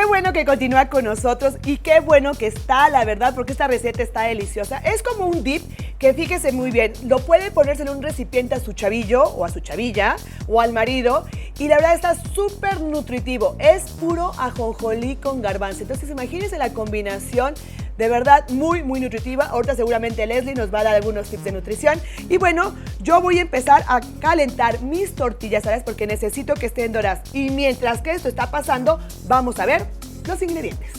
qué bueno que continúa con nosotros y qué bueno que está, la verdad, porque esta receta está deliciosa. Es como un dip que, fíjese muy bien, lo puede ponerse en un recipiente a su chavillo o a su chavilla o al marido y la verdad está súper nutritivo. Es puro ajonjolí con garbanzo. Entonces imagínense la combinación. De verdad, muy, muy nutritiva. Ahorita seguramente Leslie nos va a dar algunos tips de nutrición. Y bueno, yo voy a empezar a calentar mis tortillas, ¿sabes? Porque necesito que estén doradas. Y mientras que esto está pasando, vamos a ver los ingredientes.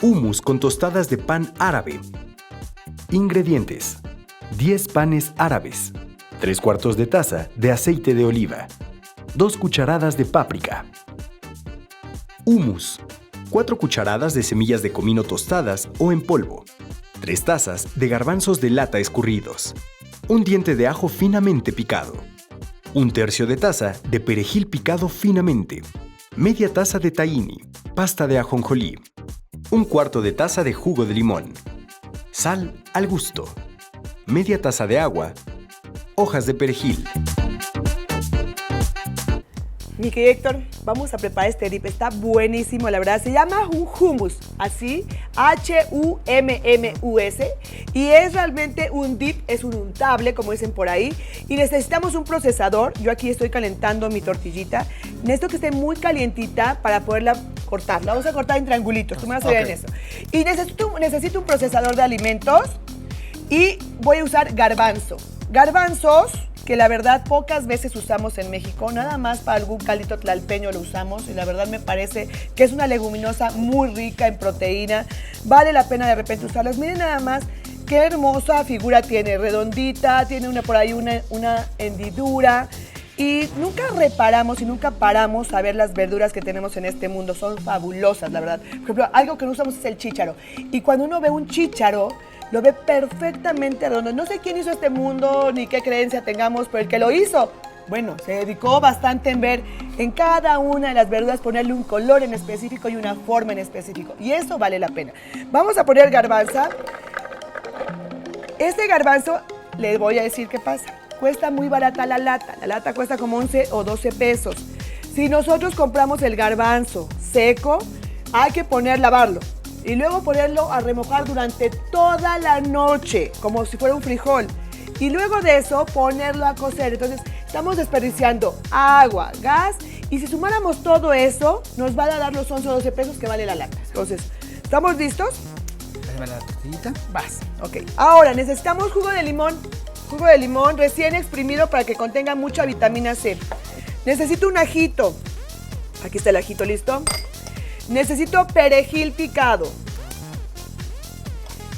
Hummus con tostadas de pan árabe. Ingredientes: 10 panes árabes, 3/4 de taza de aceite de oliva, 2 cucharadas de páprica. Hummus: 4 cucharadas de semillas de comino tostadas o en polvo, 3 tazas de garbanzos de lata escurridos, un diente de ajo finamente picado, 1/3 de taza de perejil picado finamente, media taza de tahini, pasta de ajonjolí, 1/4 de taza de jugo de limón, sal al gusto, media taza de agua, hojas de perejil. Mi querido Héctor, vamos a preparar este dip. Está buenísimo, la verdad. Se llama un hummus, así, H-U-M-M-U-S. Y es realmente un dip, es un untable, como dicen por ahí. Y necesitamos un procesador. Yo aquí estoy calentando mi tortillita. Necesito que esté muy calientita para poderla cortar. La vamos a cortar en triangulitos. Tú me vas a ayudar en eso. Y necesito un procesador de alimentos. Y voy a usar garbanzo. Garbanzos que la verdad pocas veces usamos en México, nada más para algún caldito tlalpeño lo usamos y la verdad me parece que es una leguminosa muy rica en proteína, vale la pena de repente usarlas. Miren nada más qué hermosa figura tiene, redondita, tiene por ahí una hendidura y nunca reparamos y nunca paramos a ver las verduras que tenemos en este mundo, son fabulosas la verdad. Por ejemplo, algo que no usamos es el chícharo y cuando uno ve un chícharo, lo ve perfectamente redondo. No sé quién hizo este mundo ni qué creencia tengamos, pero el que lo hizo, bueno, se dedicó bastante en ver en cada una de las verduras, ponerle un color en específico y una forma en específico. Y eso vale la pena. Vamos a poner garbanza. Este garbanzo, les voy a decir qué pasa. Cuesta muy barata la lata. La lata cuesta como 11 o 12 pesos. Si nosotros compramos el garbanzo seco, hay que lavarlo. Y luego ponerlo a remojar durante toda la noche, como si fuera un frijol. Y luego de eso, ponerlo a cocer. Entonces, estamos desperdiciando agua, gas. Y si sumáramos todo eso, nos va a dar los 11 o 12 pesos que vale la lata. Entonces, ¿estamos listos? Dame la tortillita. Vas, ok. Ahora, necesitamos jugo de limón. Jugo de limón recién exprimido para que contenga mucha vitamina C. Necesito un ajito. Aquí está el ajito, ¿listo? Necesito perejil picado.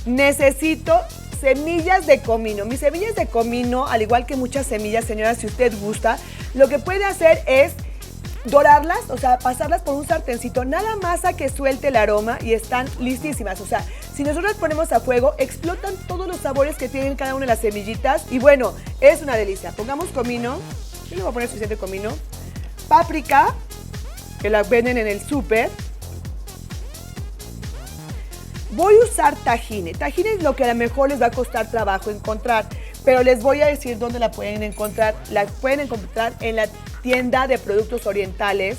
Necesito semillas de comino. Mis semillas de comino, al igual que muchas semillas, señora, si usted gusta, lo que puede hacer es dorarlas, o sea, pasarlas por un sartencito, nada más a que suelte el aroma y están listísimas. O sea, si nosotros las ponemos a fuego, explotan todos los sabores que tienen cada una de las semillitas y bueno, es una delicia. Pongamos comino, yo le voy a poner suficiente comino, páprica, que la venden en el súper. Voy a usar tahine. Tahine es lo que a lo mejor les va a costar trabajo encontrar, pero les voy a decir dónde la pueden encontrar. La pueden encontrar en la tienda de productos orientales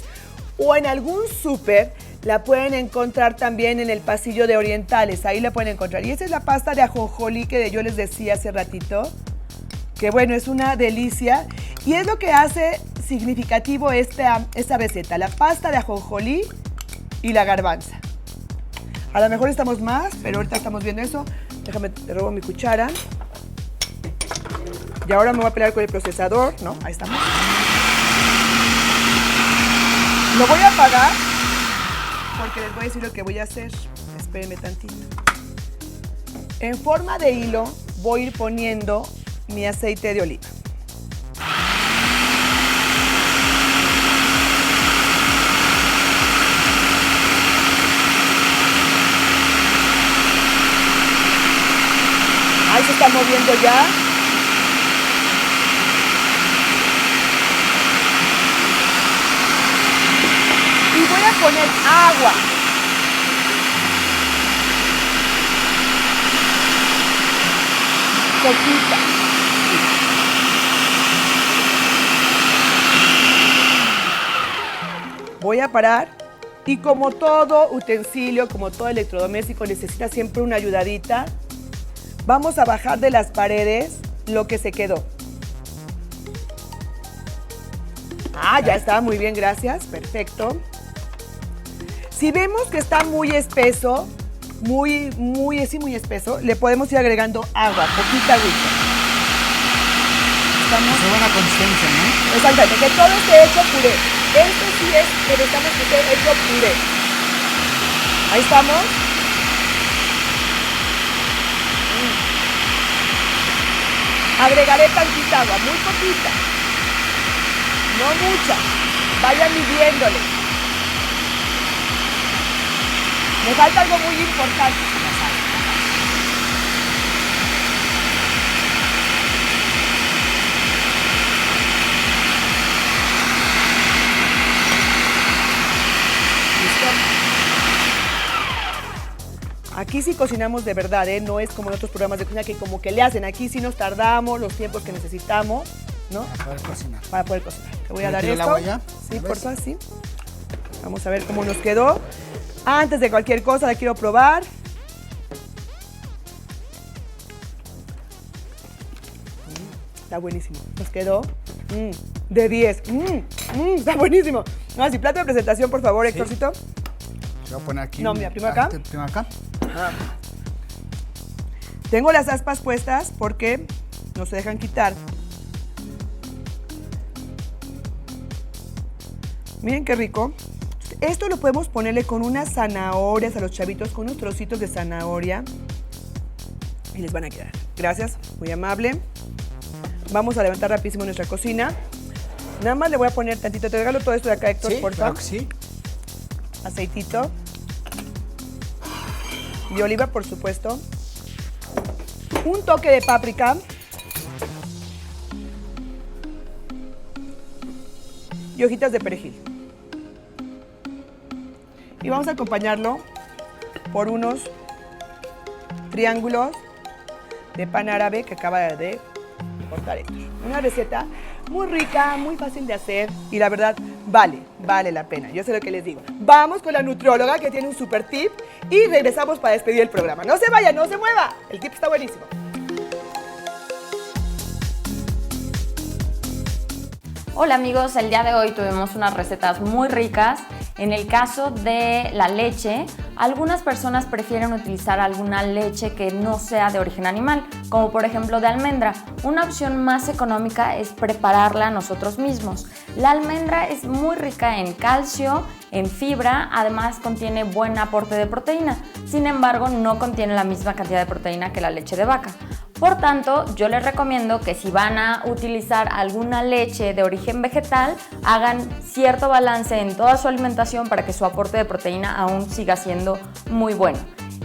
o en algún súper. La pueden encontrar también en el pasillo de orientales. Ahí la pueden encontrar. Y esa es la pasta de ajonjolí que yo les decía hace ratito. Que bueno, es una delicia. Y es lo que hace significativo esta receta. La pasta de ajonjolí y la garbanza. A lo mejor estamos más, pero ahorita estamos viendo eso. Déjame, te robo mi cuchara. Y ahora me voy a pelear con el procesador, ¿no? Ahí estamos. Lo voy a apagar porque les voy a decir lo que voy a hacer. Espérenme tantito. En forma de hilo voy a ir poniendo mi aceite de oliva. Ahí se está moviendo ya. Y voy a poner agua. Poquita. voy a parar y como todo utensilio, como todo electrodoméstico necesita siempre una ayudadita, vamos a bajar de las paredes lo que se quedó. Ah, ya está, muy bien, gracias, perfecto. Si vemos que está muy espeso, muy espeso, le podemos ir agregando agua, poquita agüita. Estamos en buena consistencia, ¿no? Exactamente, que todo esté hecho puré. Esto sí es que necesitamos que esté hecho puré. Ahí estamos. Agregaré tantita agua, muy poquita. No mucha. Vayan midiéndole. Me falta algo muy importante. Aquí sí cocinamos de verdad, ¿eh? No es como en otros programas de cocina que como que le hacen. Aquí sí nos tardamos los tiempos que necesitamos, ¿no? Para poder cocinar. Para poder cocinar. Te voy a dar ¿Retiro el esto. agua ya? Sí, ¿Lo por ves? favor, sí. Vamos a ver cómo nos quedó. Antes de cualquier cosa la quiero probar. Está buenísimo. Nos quedó de 10. Está buenísimo. No, sí, plato de presentación, por favor, Héctorcito. Te voy a poner aquí. No, mira, primero acá. Primero acá. Tengo las aspas puestas porque no se dejan quitar. Miren qué rico. Esto lo podemos ponerle con unas zanahorias a los chavitos, con unos trocitos de zanahoria. Y les van a quedar. Gracias, muy amable. Vamos a levantar rapidísimo nuestra cocina. Nada más le voy a poner tantito. Te regalo todo esto de acá, Héctor, Sí, por claro favor. que sí. Aceitito. De oliva, por supuesto. Un toque de páprica. Y hojitas de perejil. Y vamos a acompañarlo por unos triángulos de pan árabe que acaba de cortar Héctor. Una receta muy rica, muy fácil de hacer y la verdad vale la pena. Yo sé lo que les digo. Vamos con la nutrióloga que tiene un super tip y regresamos para despedir el programa. No se vaya, no se mueva. El tip está buenísimo. Hola amigos, el día de hoy tuvimos unas recetas muy ricas. En el caso de la leche, algunas personas prefieren utilizar alguna leche que no sea de origen animal, como por ejemplo de almendra. Una opción más económica es prepararla nosotros mismos. La almendra es muy rica en calcio, en fibra, además contiene buen aporte de proteína. Sin embargo, no contiene la misma cantidad de proteína que la leche de vaca. Por tanto, yo les recomiendo que si van a utilizar alguna leche de origen vegetal, hagan cierto balance en toda su alimentación para que su aporte de proteína aún siga siendo muy bueno.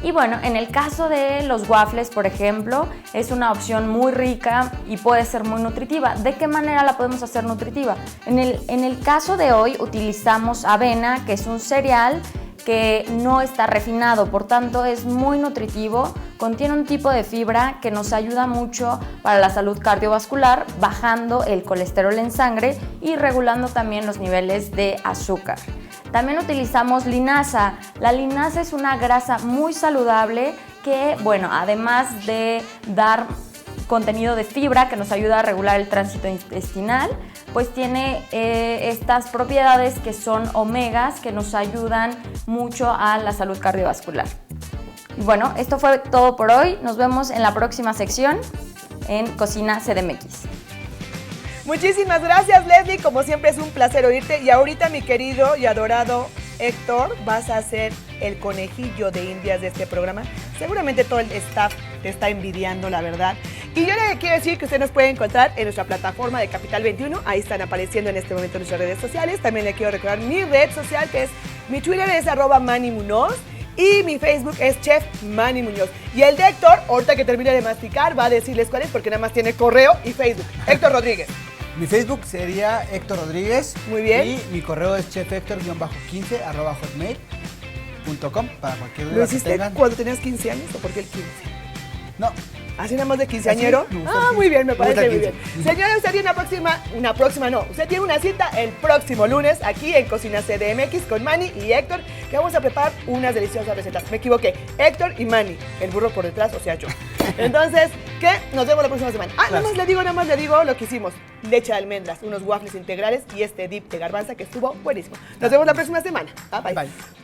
Y bueno, en el caso de los waffles, por ejemplo, es una opción muy rica y puede ser muy nutritiva. ¿De qué manera la podemos hacer nutritiva? En el caso de hoy utilizamos avena, que es un cereal que no está refinado, por tanto es muy nutritivo, contiene un tipo de fibra que nos ayuda mucho para la salud cardiovascular, bajando el colesterol en sangre y regulando también los niveles de azúcar. También utilizamos linaza. La linaza es una grasa muy saludable que, bueno, además de dar contenido de fibra que nos ayuda a regular el tránsito intestinal, pues tiene estas propiedades que son omegas que nos ayudan mucho a la salud cardiovascular. Y bueno, esto fue todo por hoy. Nos vemos en la próxima sección en Cocina CDMX. Muchísimas gracias, Leslie. Como siempre es un placer oírte. Y ahorita, mi querido y adorado Héctor, vas a ser el conejillo de indias de este programa. Seguramente todo el staff te está envidiando, la verdad. Y yo le quiero decir que usted nos puede encontrar en nuestra plataforma de Capital 21. Ahí están apareciendo en este momento nuestras redes sociales. También le quiero recordar mi red social, que es, mi Twitter es @MannyMunoz y mi Facebook es Chef Manny Muñoz. Y el de Héctor, ahorita que termine de masticar, va a decirles cuál es, porque nada más tiene correo y Facebook. Héctor Rodríguez. Mi Facebook sería Héctor Rodríguez. Muy bien. Y mi correo es chefhector-15@hotmail.com para cualquier duda ¿Lo que hiciste tengan. cuando tenías 15 años o por qué el 15? No, Así nada más de quinceañero. ¿Así? Me gusta Ah, el muy bien, me 15. parece muy Me bien. gusta el 15. Señora, usted tiene usted tiene una cita el próximo lunes aquí en Cocina CDMX con Manny y Héctor, que vamos a preparar unas deliciosas recetas. Me equivoqué, Héctor y Manny, el burro por detrás, o sea, yo. Entonces, ¿qué? Nos vemos la próxima semana. Ah, nada más le digo lo que hicimos. Leche de almendras, unos waffles integrales y este dip de garbanza que estuvo buenísimo. Nos vemos la próxima semana. Bye, bye. Bye.